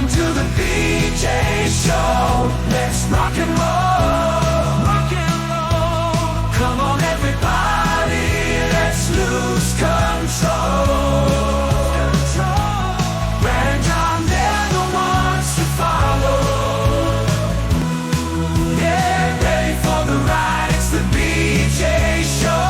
Welcome to the BJ Show. Let's rock and roll. Rock and roll. Come on, everybody. Let's lose control. Brad and John, they're the ones to follow. Yeah, ready for the ride. It's the BJ Show.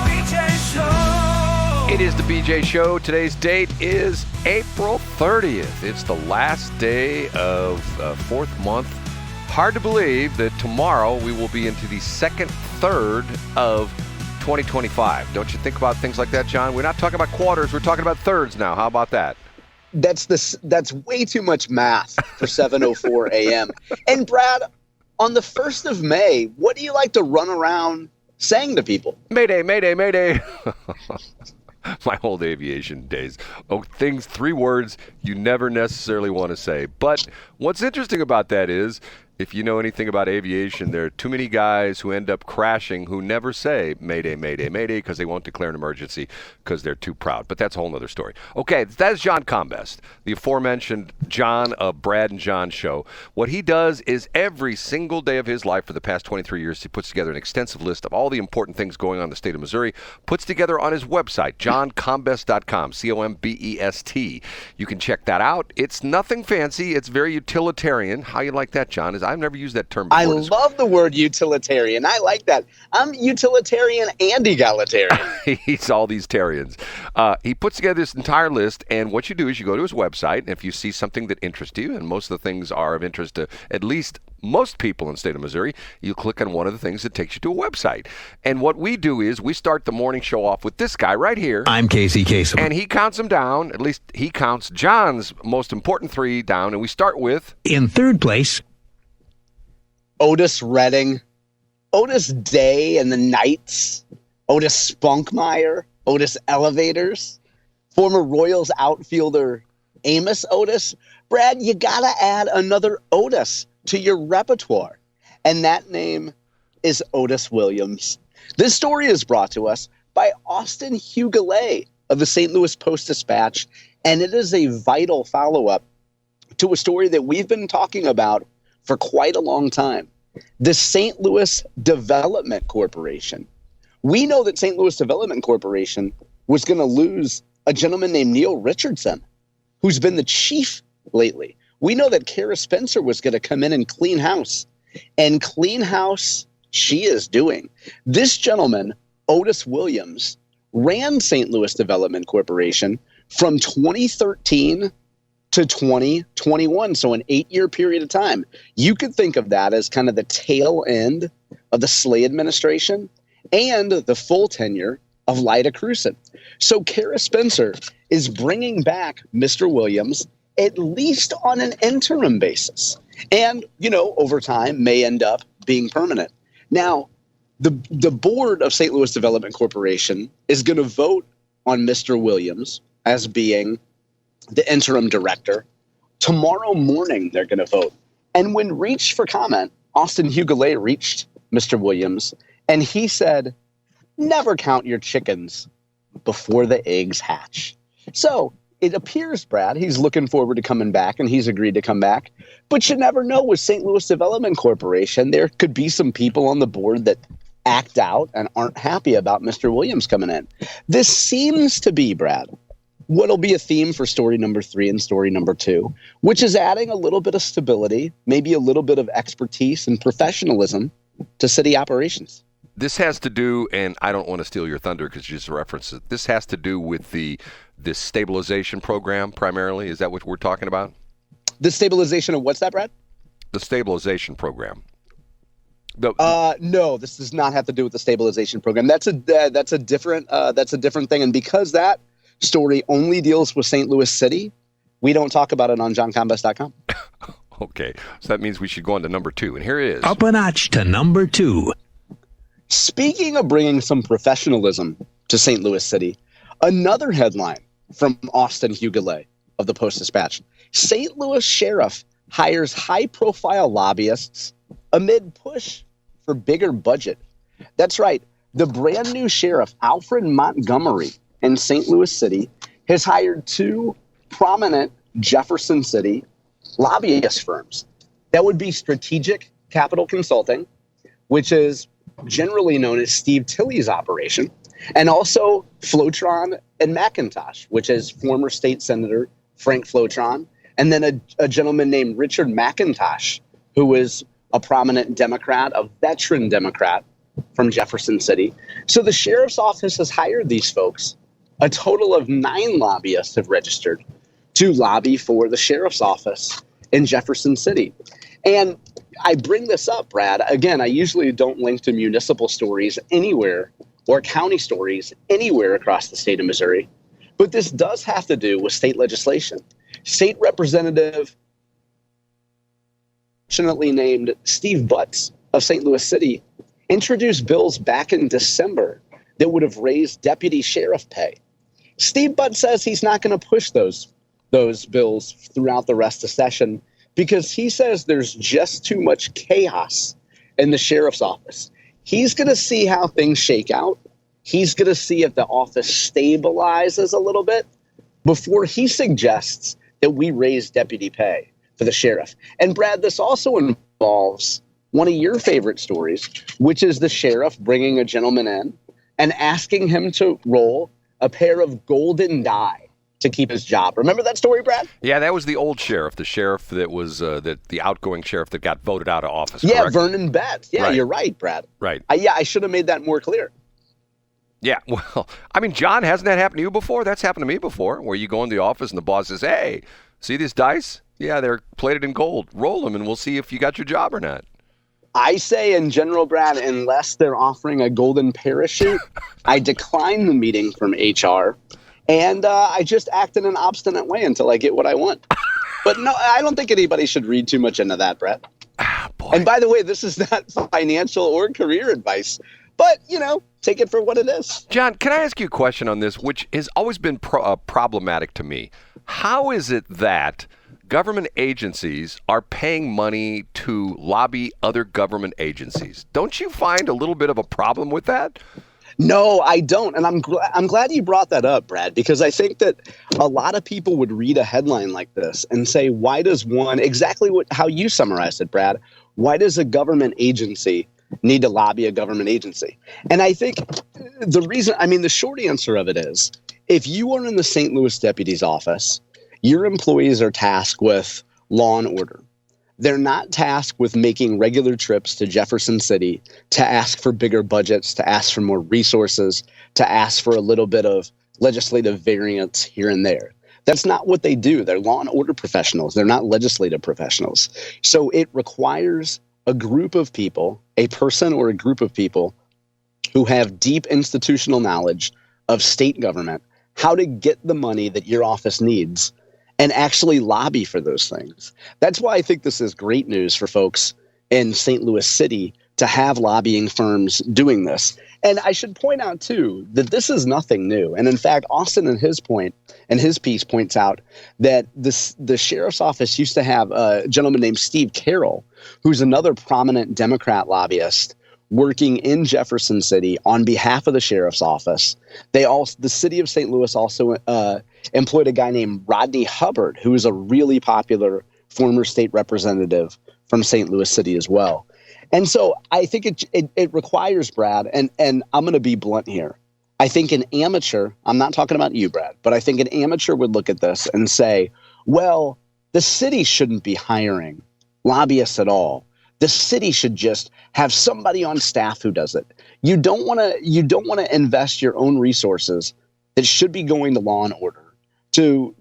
BJ Show. It is the BJ Show. Today's date is April 30th. It's the last day of fourth month. Hard to believe that tomorrow we will be into the second third of 2025. Don't you think about things like that, John? We're not talking about quarters. We're talking about thirds now. How about that? That's way too much math for 7:04 a.m. And Brad, on the 1st of May, what do you like to run around saying to people? Mayday, mayday, mayday. My old aviation days. Three words you never necessarily want to say. But what's interesting about that is, if you know anything about aviation, there are too many guys who end up crashing who never say mayday, mayday, mayday because they won't declare an emergency because they're too proud. But that's a whole other story. Okay, that is John Combest, the aforementioned John of Brad and John Show. What he does is every single day of his life for the past 23 years, he puts together an extensive list of all the important things going on in the state of Missouri, puts together on his website, johncombest.com, Combest. You can check that out. It's nothing fancy. It's very utilitarian. How you like that, John? I've never used that term before. I love the word utilitarian. I like that. I'm utilitarian and egalitarian. He's all these tarians. He puts together this entire list, and what you do is you go to his website, and if you see something that interests you, and most of the things are of interest to at least most people in the state of Missouri, you click on one of the things that takes you to a website. And what we do is we start the morning show off with this guy right here. I'm Casey Kasem. And he counts them down. At least he counts John's most important three down, and we start with... In third place... Otis Redding, Otis Day and the Knights, Otis Spunkmeyer, Otis Elevators, former Royals outfielder Amos Otis. Brad, you gotta add another Otis to your repertoire, and that name is Otis Williams. This story is brought to us by Austin Hughley of the St. Louis Post-Dispatch, and it is a vital follow-up to a story that we've been talking about for quite a long time. The St. Louis Development Corporation. We know that St. Louis Development Corporation was going to lose a gentleman named Neil Richardson, who's been the chief lately. We know that Kara Spencer was going to come in and clean house. And clean house she is doing. This gentleman, Otis Williams, ran St. Louis Development Corporation from 2013 to 2021, so an 8-year period of time. You could think of that as kind of the tail end of the Slay administration and the full tenure of Lyda Krewson. So Kara Spencer is bringing back Mr. Williams at least on an interim basis. And, over time may end up being permanent. Now, the board of St. Louis Development Corporation is going to vote on Mr. Williams as being the interim director. Tomorrow morning, they're going to vote. And when reached for comment, Austin Hughley reached Mr. Williams, and he said, never count your chickens before the eggs hatch. So it appears, Brad, he's looking forward to coming back, and he's agreed to come back. But you never know with St. Louis Development Corporation, there could be some people on the board that act out and aren't happy about Mr. Williams coming in. This seems to be, Brad, what'll be a theme for story number 3 and story number 2, which is adding a little bit of stability, maybe a little bit of expertise and professionalism to city operations. This has to do, and I don't want to steal your thunder because you just referenced it, this has to do with this stabilization program primarily. Is that what we're talking about? The stabilization of what's that, Brad? The stabilization program. No, this does not have to do with the stabilization program. That's a different thing. And because that story only deals with St. Louis City, we don't talk about it on johncombest.com. Okay, so that means we should go on to number 2, and here it is. Up a notch to number 2. Speaking of bringing some professionalism to St. Louis City, another headline from Austin Hughley of the Post-Dispatch. St. Louis sheriff hires high-profile lobbyists amid push for bigger budget. That's right. The brand new sheriff, Alfred Montgomery, in St. Louis City, has hired 2 prominent Jefferson City lobbyist firms. That would be Strategic Capital Consulting, which is generally known as Steve Tilley's operation, and also Flotron and McIntosh, which is former state senator Frank Flotron, and then a gentleman named Richard McIntosh, who is a prominent Democrat, a veteran Democrat from Jefferson City. So the sheriff's office has hired these folks. A total of 9 lobbyists have registered to lobby for the sheriff's office in Jefferson City. And I bring this up, Brad. Again, I usually don't link to municipal stories anywhere or county stories anywhere across the state of Missouri. But this does have to do with state legislation. State Representative, fortunately named Steve Butts of St. Louis City, introduced bills back in December that would have raised deputy sheriff pay. Steve Butts says he's not going to push those bills throughout the rest of session because he says there's just too much chaos in the sheriff's office. He's going to see how things shake out. He's going to see if the office stabilizes a little bit before he suggests that we raise deputy pay for the sheriff. And Brad, this also involves one of your favorite stories, which is the sheriff bringing a gentleman in and asking him to roll a pair of golden die to keep his job. Remember that story, Brad? Yeah, that was the old sheriff, the sheriff that was the outgoing sheriff that got voted out of office. Yeah, correct? Vernon Betts. Yeah, Right. You're right, Brad. Right. I should have made that more clear. Yeah, well, I mean, John, hasn't that happened to you before? That's happened to me before, where you go in the office and the boss says, hey, see these dice? Yeah, they're plated in gold. Roll them and we'll see if you got your job or not. I say in general, Brad, unless they're offering a golden parachute, I decline the meeting from HR, and I just act in an obstinate way until I get what I want. But no, I don't think anybody should read too much into that, Brad. Boy. And by the way, this is not financial or career advice, but, take it for what it is. John, can I ask you a question on this, which has always been problematic to me? How is it that government agencies are paying money to lobby other government agencies? Don't you find a little bit of a problem with that? No, I don't. And I'm glad you brought that up, Brad, because I think that a lot of people would read a headline like this and say, why does how you summarized it, Brad, why does a government agency need to lobby a government agency? And I think the short answer of it is, if you are in the St. Louis deputy's office, your employees are tasked with law and order. They're not tasked with making regular trips to Jefferson City to ask for bigger budgets, to ask for more resources, to ask for a little bit of legislative variance here and there. That's not what they do. They're law and order professionals. They're not legislative professionals. So it requires a group of people, a person or a group of people who have deep institutional knowledge of state government, how to get the money that your office needs and actually lobby for those things. That's why I think this is great news for folks in St. Louis City to have lobbying firms doing this. And I should point out, too, that this is nothing new. And in fact, Austin in his piece points out that the sheriff's office used to have a gentleman named Steve Carroll, who's another prominent Democrat lobbyist working in Jefferson City on behalf of the sheriff's office. The city of St. Louis also employed a guy named Rodney Hubbard, who is a really popular former state representative from St. Louis City as well. And so I think it requires, Brad, and I'm going to be blunt here. I think an amateur, I'm not talking about you, Brad, but I think an amateur would look at this and say, well, the city shouldn't be hiring lobbyists at all. The city should just have somebody on staff who does it. You don't want to invest your own resources that should be going to law and order to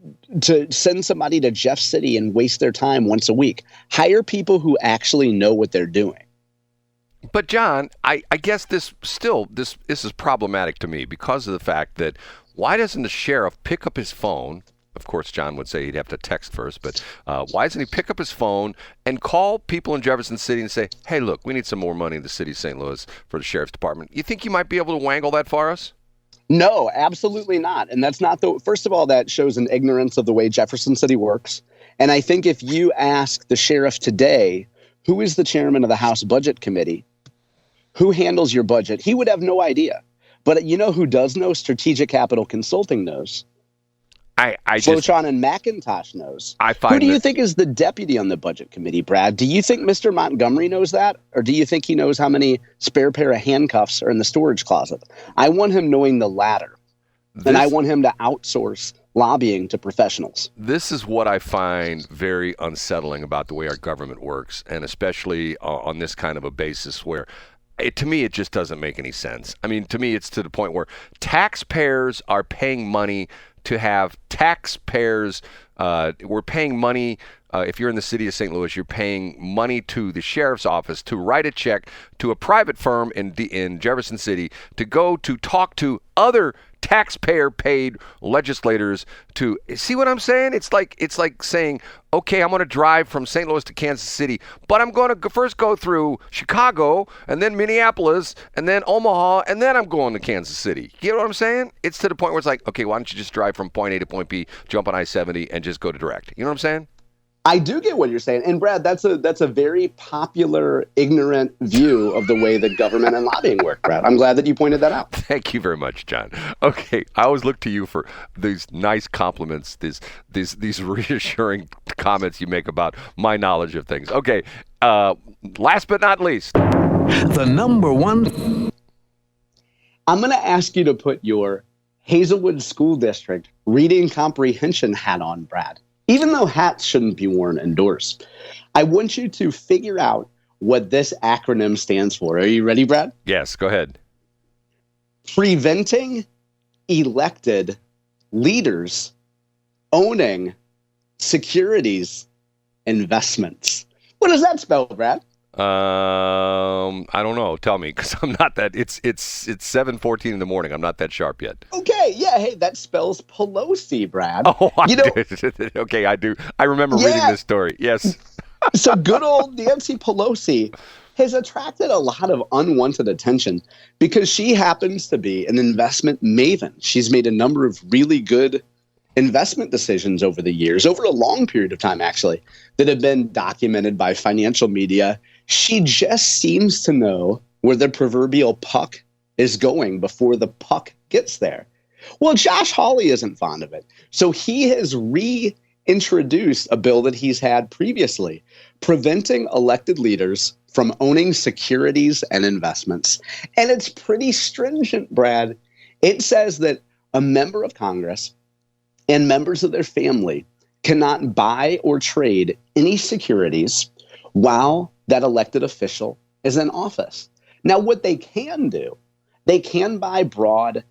send somebody to Jeff City and waste their time once a week. Hire people who actually know what they're doing. But John, I guess this is problematic to me because of the fact that why doesn't the sheriff pick up his phone? Of course, John would say he'd have to text first, but why doesn't he pick up his phone and call people in Jefferson City and say, hey, look, we need some more money in the city of St. Louis for the sheriff's department. You think you might be able to wangle that for us? No, absolutely not. And that's not first of all, that shows an ignorance of the way Jefferson City works. And I think if you ask the sheriff today, who is the chairman of the House Budget Committee, who handles your budget, he would have no idea. But you know who does know? Strategic Capital Consulting knows. Flotron and McIntosh knows. I find Who do you think is the deputy on the budget committee, Brad? Do you think Mr. Montgomery knows that? Or do you think he knows how many spare pair of handcuffs are in the storage closet? I want him knowing the latter. And I want him to outsource lobbying to professionals. This is what I find very unsettling about the way our government works, and especially on this kind of a basis where to me, it just doesn't make any sense. I mean, to me, it's to the point where taxpayers are paying money to have taxpayers. We're paying money. If you're in the city of St. Louis, you're paying money to the sheriff's office to write a check to a private firm in Jefferson City to go to talk to other taxpayer-paid legislators to see what I'm saying. It's like saying, okay, I'm going to drive from St. Louis to Kansas City, but I'm going to first go through Chicago and then Minneapolis and then Omaha and then I'm going to Kansas City. You know what I'm saying? It's to the point where it's like, okay, why don't you just drive from point A to point B, jump on I-70 and just go to direct? You know what I'm saying? I do get what you're saying. And Brad, that's a very popular, ignorant view of the way that government and lobbying work, Brad. I'm glad that you pointed that out. Thank you very much, John. Okay, I always look to you for these nice compliments, these reassuring comments you make about my knowledge of things. Okay, last but not least. The number one. I'm going to ask you to put your Hazelwood School District reading comprehension hat on, Brad. Even though hats shouldn't be worn indoors, I want you to figure out what this acronym stands for. Are you ready, Brad? Yes, go ahead. Preventing elected leaders owning securities investments. What does that spell, Brad? I don't know. Tell me, because I'm not that. It's 7:14 in the morning. I'm not that sharp yet. Okay, yeah. Hey, that spells PELOSI, Brad. Oh, okay. I do. I remember reading this story. Yes. So good old Nancy Pelosi has attracted a lot of unwanted attention because she happens to be an investment maven. She's made a number of really good investment decisions over the years, over a long period of time, actually, that have been documented by financial media. She just seems to know where the proverbial puck is going before the puck gets there. Well, Josh Hawley isn't fond of it. So he has reintroduced a bill that he's had previously, preventing elected leaders from owning securities and investments. And it's pretty stringent, Brad. It says that a member of Congress and members of their family cannot buy or trade any securities while that elected official is in office. Now, what they can do, they can buy broad,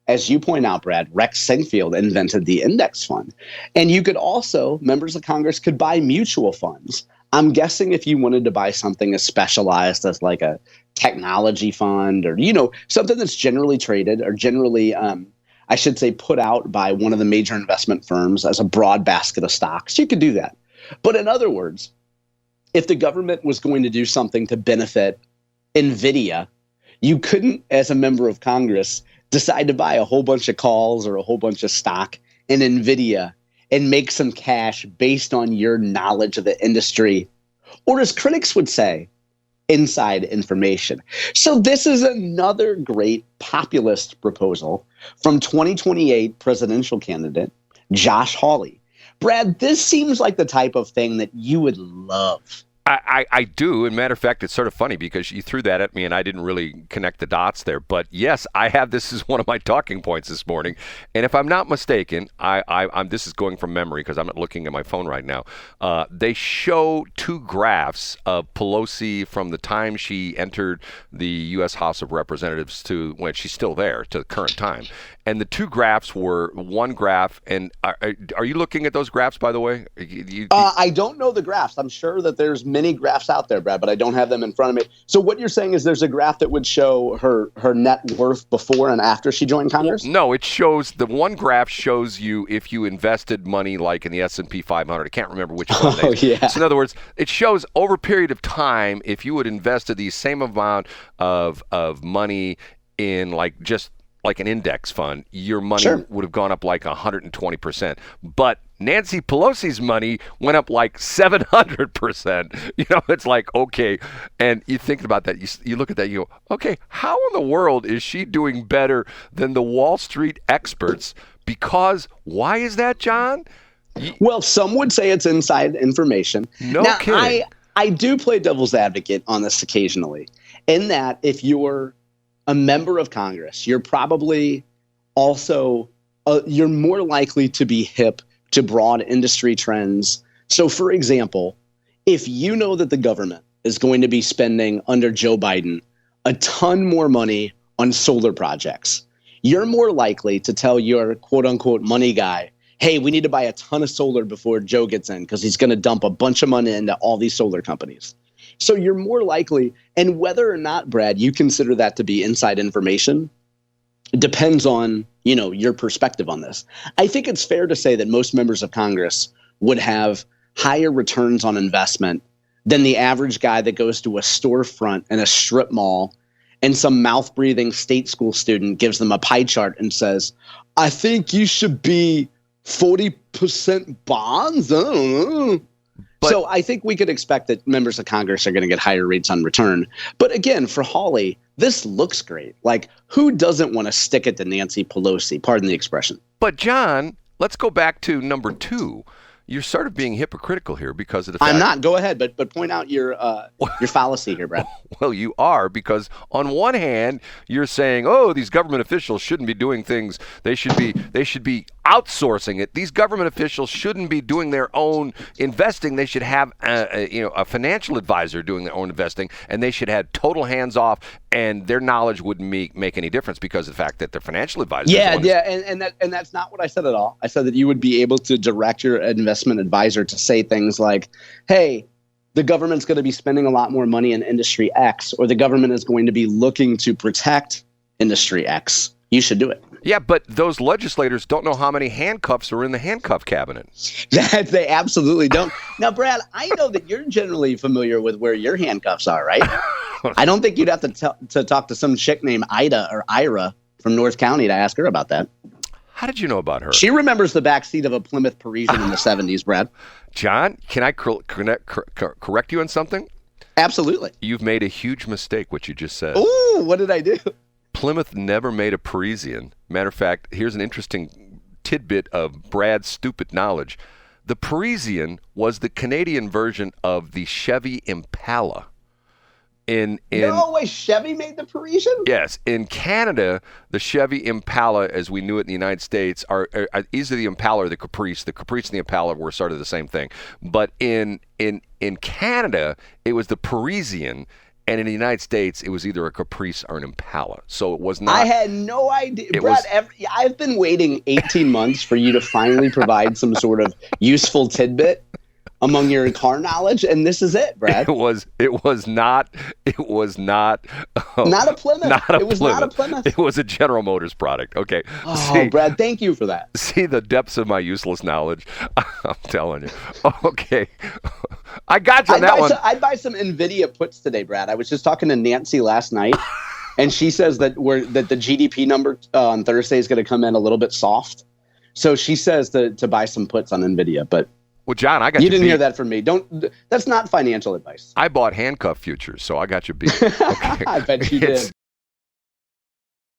as you point out, Brad. Rex Sinquefield invented the index fund. And you could also, members of Congress could buy mutual funds. I'm guessing if you wanted to buy something as specialized as like a technology fund or, something that's generally traded or generally, I should say, put out by one of the major investment firms as a broad basket of stocks, you could do that. But in other words, if the government was going to do something to benefit NVIDIA, you couldn't, as a member of Congress, decide to buy a whole bunch of calls or a whole bunch of stock in NVIDIA and make some cash based on your knowledge of the industry, or as critics would say, inside information. So this is another great populist proposal from 2028 presidential candidate Josh Hawley. Brad, this seems like the type of thing that you would love. I do. And matter of fact, it's sort of funny because you threw that at me and I didn't really connect the dots there. But yes, I have this as one of my talking points this morning. And if I'm not mistaken, I'm this is going from memory because I'm not looking at my phone right now. They show two graphs of Pelosi from the time she entered the U.S. House of Representatives to when she's still there to the current time. And the two graphs were one graph. And are you looking at those graphs, by the way? I don't know the graphs. I'm sure that there's many graphs out there, Brad, but I don't have them in front of me. So what you're saying is there's a graph that would show her net worth before and after she joined Congress? No, it shows the one graph shows you if you invested money like in the S&P 500. I can't remember which one. Yeah. So in other words, it shows over a period of time if you had invested the same amount of money in like an index fund, your money would have gone up like 120%. But Nancy Pelosi's money went up like 700%. It's like, okay. And you think about that. You look at that, you go, okay, how in the world is she doing better than the Wall Street experts Because why is that, John? Well, some would say it's inside information. No now, kidding. I do play devil's advocate on this occasionally, in that if you're a member of Congress, you're probably also you're more likely to be hip to broad industry trends. So, for example, if you know that the government is going to be spending under Joe Biden a ton more money on solar projects, you're more likely to tell your quote unquote money guy, hey, we need to buy a ton of solar before Joe gets in because he's going to dump a bunch of money into all these solar companies. So you're more likely, and whether or not, Brad, you consider that to be inside information, depends on, your perspective on this. I think it's fair to say that most members of Congress would have higher returns on investment than the average guy that goes to a storefront in a strip mall and some mouth-breathing state school student gives them a pie chart and says, I think you should be 40% bonds. I don't know. So I think we could expect that members of Congress are going to get higher rates on return. But again, for Hawley, this looks great. Like, who doesn't want to stick it to Nancy Pelosi? Pardon the expression. But John, let's go back to number 2. You're sort of being hypocritical here because of the fact. I'm not. Go ahead, but point out your fallacy here, Brad. Well, you are, because on one hand, you're saying, oh, these government officials shouldn't be doing things. They should be outsourcing it. These government officials shouldn't be doing their own investing. They should have a financial advisor doing their own investing, and they should have total hands off, and their knowledge wouldn't make any difference because of the fact that their financial advisor. And that's not what I said at all. I said that you would be able to direct your investment advisor to say things like, hey, the government's going to be spending a lot more money in industry X, or the government is going to be looking to protect industry X. You should do it. Yeah, but those legislators don't know how many handcuffs are in the handcuff cabinet. They absolutely don't. Now, Brad, I know that you're generally familiar with where your handcuffs are, right? I don't think you'd have to talk to some chick named Ida or Ira from North County to ask her about that. How did you know about her? She remembers the backseat of a Plymouth Parisienne in the 70s, Brad. John, can I correct you on something? Absolutely. You've made a huge mistake, what you just said. Ooh, what did I do? Plymouth never made a Parisienne. Matter of fact, here's an interesting tidbit of Brad's stupid knowledge. The Parisienne was the Canadian version of the Chevy Impala. No way, Chevy made the Parisienne? Yes. In Canada, the Chevy Impala, as we knew it in the United States, are either the Impala or the Caprice. The Caprice and the Impala were sort of the same thing. But in Canada, it was the Parisienne. And in the United States, it was either a Caprice or an Impala. So it was not. I had no idea. Brad, I've been waiting 18 months for you to finally provide some sort of useful tidbit among your car knowledge, and this is it, Brad. It was not. Not a Plymouth. It was not a Plymouth. It was a General Motors product. Okay. Oh, Brad, thank you for that. See the depths of my useless knowledge. I'm telling you. Okay. I got you on that one. I'd buy some NVIDIA puts today, Brad. I was just talking to Nancy last night, and she says that the GDP number on Thursday is going to come in a little bit soft. So she says to buy some puts on NVIDIA, but. Well, John, I got you. You didn't hear that from me. That's not financial advice. I bought handcuff futures, so I got you beat. Okay. I bet you did.